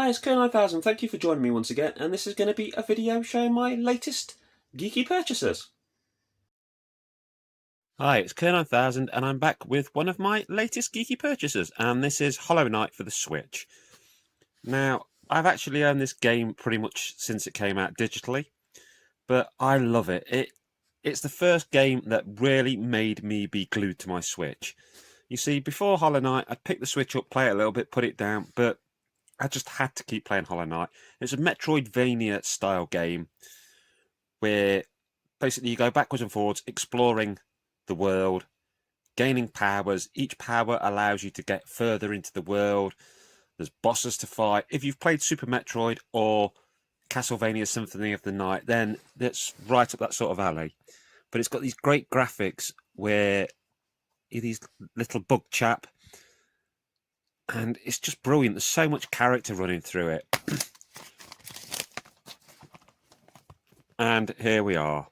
Hi, it's KERR9000'S. Thank you for joining me once again, and this is going to be a video showing my latest geeky purchases. Hi, it's KERR9000'S, and I'm back with one of my latest geeky purchases, and this is Hollow Knight for the Switch. Now, I've actually owned this game pretty much since it came out digitally, but I love it. It's the first game that really made me be glued to my Switch. You see, before Hollow Knight, I'd pick the Switch up, play it a little bit, put it down, but I just had to keep playing Hollow Knight. It's a Metroidvania style game where basically you go backwards and forwards, exploring the world, gaining powers. Each power allows you to get further into the world. There's bosses to fight. If you've played Super Metroid or Castlevania Symphony of the Night, then that's right up that sort of alley. But it's got these great graphics where you're this little bug chap, and it's just brilliant. There's so much character running through it. And here we are.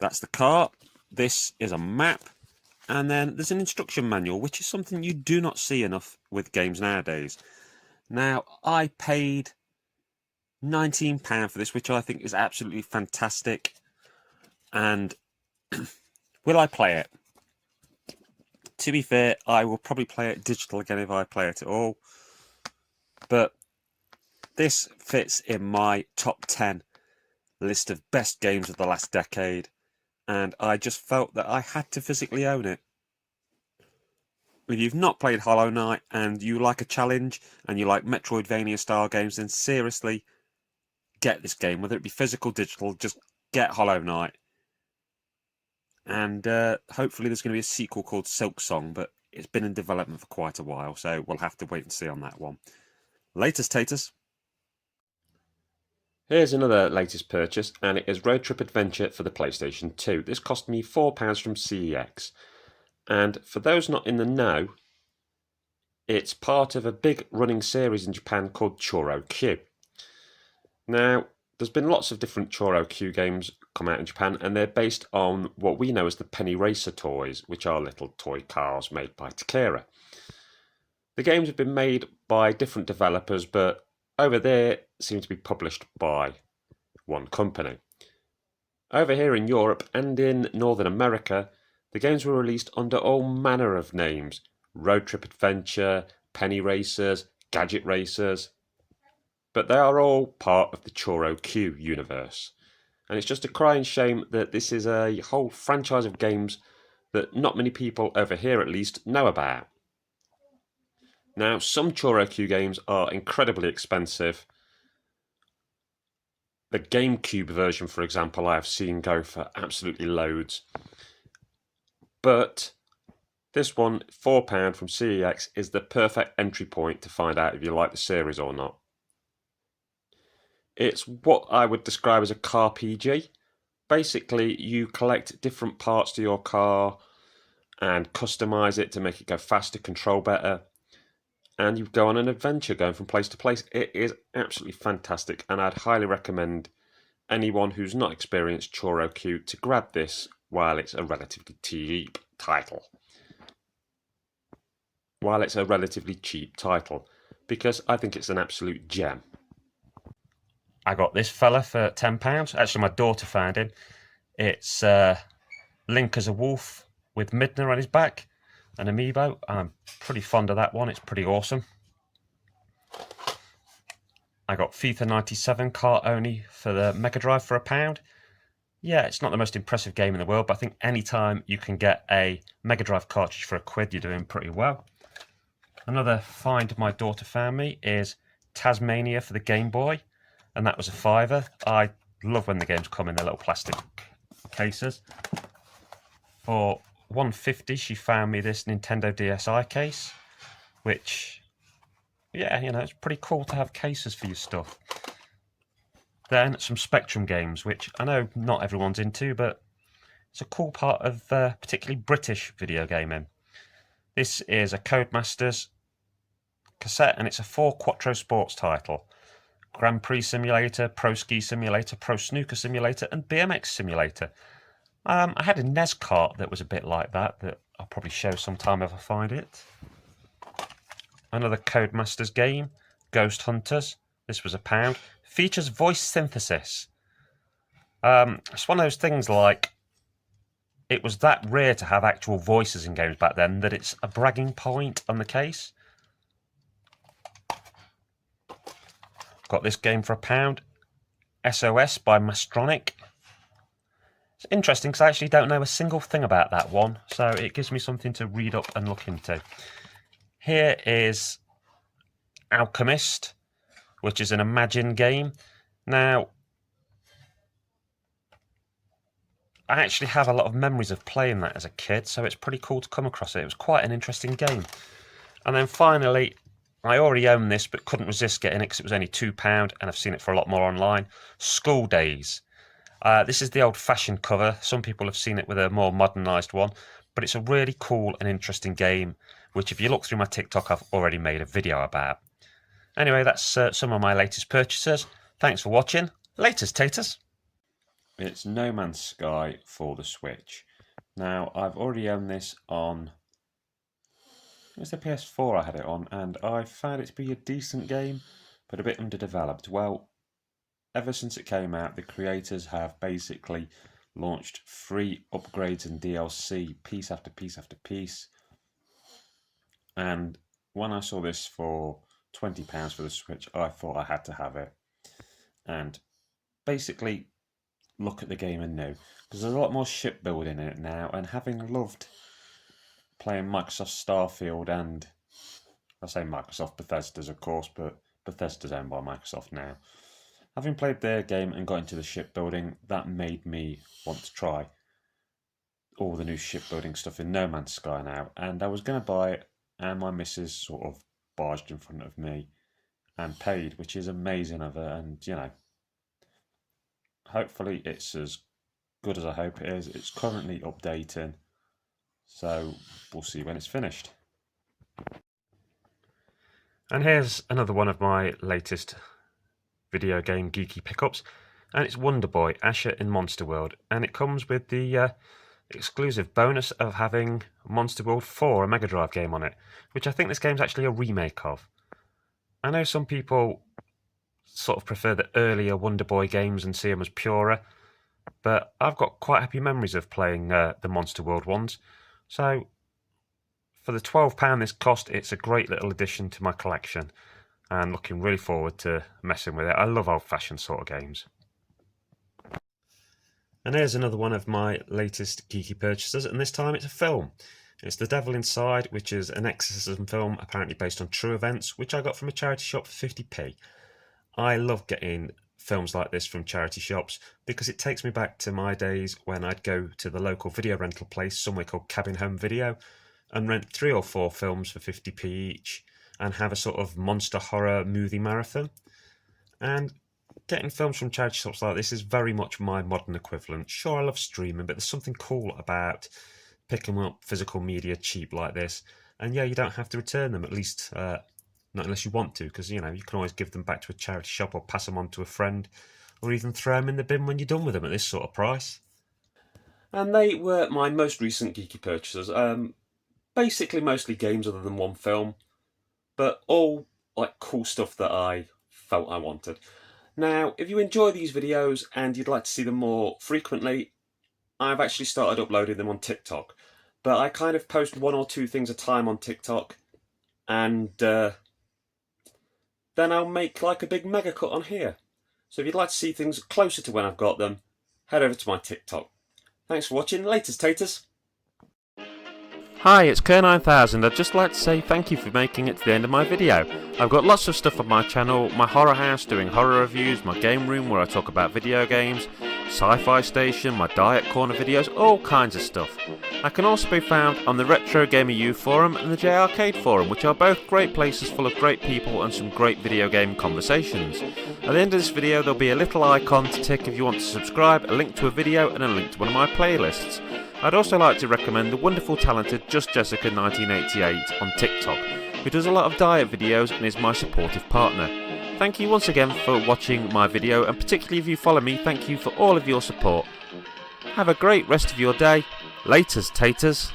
That's the cart. This is a map. And then there's an instruction manual, which is something you do not see enough with games nowadays. Now, I paid £19 for this, which I think is absolutely fantastic. And will I play it? To be fair, I will probably play it digital again if I play it at all. But this fits in my top 10 list of best games of the last decade. And I just felt that I had to physically own it. If you've not played Hollow Knight and you like a challenge and you like Metroidvania style games, then seriously, get this game. Whether it be physical, digital, just get Hollow Knight. And hopefully there's going to be a sequel called Silk Song, but it's been in development for quite a while, so we'll have to wait and see on that one. Latest taters. Here's another latest purchase, and it is Road Trip Adventure for the PlayStation 2. This cost me £4 from CEX. And for those not in the know, it's part of a big running series in Japan called Choro Q. Now, there's been lots of different Choro Q games come out in Japan, and they're based on what we know as the Penny Racer toys, which are little toy cars made by Takara. The games have been made by different developers, but over there seem to be published by one company. Over here in Europe and in Northern America, the games were released under all manner of names: Road Trip Adventure, Penny Racers, Gadget Racers. But they are all part of the Choro Q universe. And it's just a crying shame that this is a whole franchise of games that not many people over here at least know about. Now, some Choro Q games are incredibly expensive. The GameCube version, for example, I have seen go for absolutely loads. But this one, £4 from CEX, is the perfect entry point to find out if you like the series or not. It's what I would describe as a car PG. Basically, you collect different parts to your car and customize it to make it go faster, control better, and you go on an adventure going from place to place. It is absolutely fantastic, and I'd highly recommend anyone who's not experienced Choro Q to grab this while it's a relatively cheap title. Because I think it's an absolute gem. I got this fella for £10. Actually, my daughter found him. It's Link as a wolf with Midna on his back, an amiibo. I'm pretty fond of that one. It's pretty awesome. I got FIFA 97 cart only for the Mega Drive for £1. Yeah, it's not the most impressive game in the world, but I think anytime you can get a Mega Drive cartridge for £1, you're doing pretty well. Another find my daughter found me is Tasmania for the Game Boy, and that was £5. I love when the games come in their little plastic cases. For £1.50, she found me this Nintendo DSi case, which, yeah, you know, it's pretty cool to have cases for your stuff. Then some Spectrum games, which I know not everyone's into, but it's a cool part of particularly British video gaming. This is a Codemasters cassette, and it's a 4 Quattro Sports title. Grand Prix Simulator, Pro Ski Simulator, Pro Snooker Simulator, and BMX Simulator. I had a NES cart that was a bit like that I'll probably show sometime if I find it. Another Codemasters game, Ghost Hunters. This was £1. Features voice synthesis. It's one of those things like, it was that rare to have actual voices in games back then that it's a bragging point on the case. Got this game for £1. SOS by Mastronic. It's interesting because I actually don't know a single thing about that one, so it gives me something to read up and look into. Here is Alchemist, which is an Imagine game. Now, I actually have a lot of memories of playing that as a kid, so it's pretty cool to come across it. It was quite an interesting game. And then finally, I already own this but couldn't resist getting it because it was only £2 and I've seen it for a lot more online. School Days. This is the old-fashioned cover. Some people have seen it with a more modernised one, but it's a really cool and interesting game, which if you look through my TikTok, I've already made a video about. Anyway, that's some of my latest purchases. Thanks for watching. Laters, taters. It's No Man's Sky for the Switch. Now, I've already owned this on... It was the PS4 I had it on, and I found it to be a decent game, but a bit underdeveloped. Well, ever since it came out, the creators have basically launched free upgrades and DLC, piece after piece after piece. And when I saw this for £20 for the Switch, I thought I had to have it. And basically, look at the game anew, because there's a lot more shipbuilding in it now, and having loved playing Microsoft Starfield and, I say Microsoft, Bethesda's of course, but Bethesda's owned by Microsoft now. Having played their game and got into the shipbuilding, that made me want to try all the new shipbuilding stuff in No Man's Sky now, and I was going to buy it, and my missus sort of barged in front of me and paid, which is amazing of her, and you know, hopefully it's as good as I hope it is. It's currently updating, so we'll see when it's finished. And here's another one of my latest video game geeky pickups, and it's Wonder Boy Asher in Monster World, and it comes with the exclusive bonus of having Monster World 4, a Mega Drive game on it, which I think this game's actually a remake of. I know some people sort of prefer the earlier Wonder Boy games and see them as purer, but I've got quite happy memories of playing the Monster World ones, so for the £12 this cost, it's a great little addition to my collection, and looking really forward to messing with it. I love old-fashioned sort of games. And here's another one of my latest geeky purchases, and this time it's a film. It's The Devil Inside, which is an exorcism film apparently based on true events, which I got from a charity shop for 50p. I love getting films like this from charity shops because it takes me back to my days when I'd go to the local video rental place, somewhere called Cabin Home Video, and rent 3 or 4 films for 50p each and have a sort of monster horror movie marathon. And getting films from charity shops like this is very much my modern equivalent. Sure, I love streaming, but there's something cool about picking up physical media cheap like this. And yeah, you don't have to return them, at least not unless you want to, because you know, you can always give them back to a charity shop or pass them on to a friend, or even throw them in the bin when you're done with them at this sort of price. And they were my most recent geeky purchases. Basically mostly games other than one film, but all like cool stuff that I felt I wanted. Now, if you enjoy these videos and you'd like to see them more frequently, I've actually started uploading them on TikTok. But I kind of post 1 or 2 things a time on TikTok, and then I'll make like a big mega cut on here. So if you'd like to see things closer to when I've got them, head over to my TikTok. Thanks for watching. Laters, taters. Hi, it's KERR9000'S. I'd just like to say thank you for making it to the end of my video. I've got lots of stuff on my channel, my horror house doing horror reviews, my game room where I talk about video games, sci-fi station, my diet corner videos, all kinds of stuff. I can also be found on the Retro Gamer U forum and the J Arcade forum, which are both great places full of great people and some great video game conversations. At the end of this video there'll be a little icon to tick if you want to subscribe, a link to a video and a link to one of my playlists. I'd also like to recommend the wonderful talented Just Jessica 1988 on TikTok, who does a lot of diet videos and is my supportive partner. Thank you once again for watching my video, and particularly if you follow me, thank you for all of your support. Have a great rest of your day. Laters, taters.